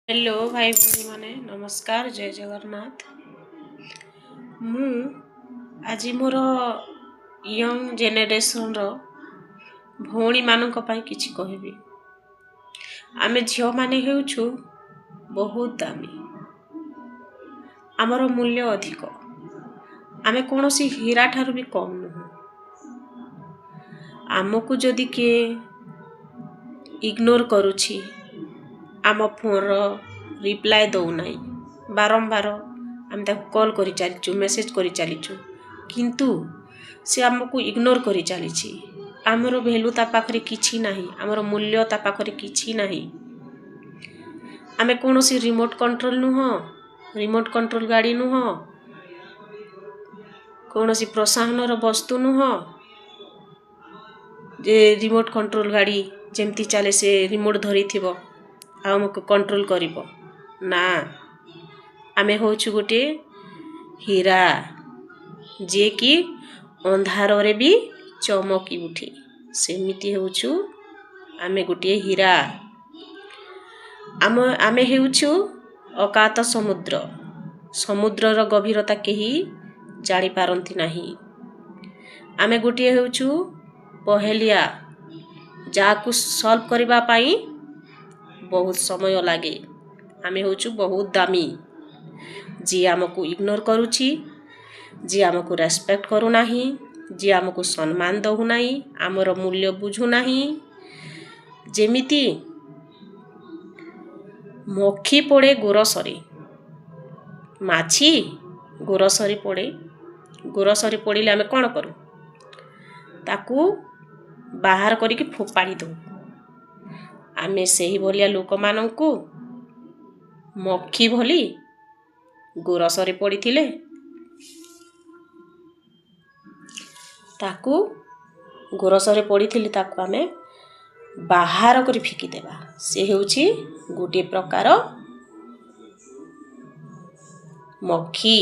Hello भाई भौणी माने नमस्कार जय जगन्नाथ। मु आज मोर यंग जेनेरेशन रो भौणी मानक पाई किछि कहबी। आमे झियो माने हेउछु बहुत दामी, आमर मूल्य अधिक, आमे कोनोसी हीरा ठारू भी कम नुह। आमको जदि के इग्नोर करुछि, आम फोन रिप्लाय दौ नाही, बारंबार आम ताको कॉल करि चलिछु, मेसेज करि चलिछु, किंतु से आमको इग्नोर करि चलिछि। आमर वैल्यू ता पाखरे किछि नाही, आमर मूल्य ता पाखरे किछि नाही। आमे कोनोसी रिमोट कंट्रोल नुह, रिमोट कंट्रोल गाड़ी नुह, कोनोसी प्रोत्साहनर वस्तु नुह जे रिमोट कंट्रोल गाड़ी जेमती चले से रिमोट धरी थिबो आमको कंट्रोल करिबो ना। आमे होछु गोटे हीरा जे कि अंधार रे भी चमकी उठे, सेमिति होछु आमे गोटे हीरा। आमे हेउछु अकात समुद्र, समुद्रर गभीरता केही जानि पारंती नाही। आमे गोटे हेउछु पहेलिया, जाकु सॉल्व करिबा पाई बहुत समय लागे। आमे होछु बहुत दामी, जे आमको इग्नोर करुछि, जे आमको रेस्पेक्ट करू नाही, जे आमको सम्मान दहु नाही, आमर मूल्य बुझु नाही। जेमिति मक्खी पड़े गोरसरे, माछी गोरसरे पड़े, गोरसरे पड़िले आमे कोन करू, ताकू बाहर करिके फोपाड़ी दो। आमे सेही भलिया लोक मानंकु मक्खी भली गोरसरे पड़िथिले ताकू गोरसरे पड़िथिले ताकू आमे बाहर करि फेकी देबा। से हेउछि गोटे प्रकार मक्खी।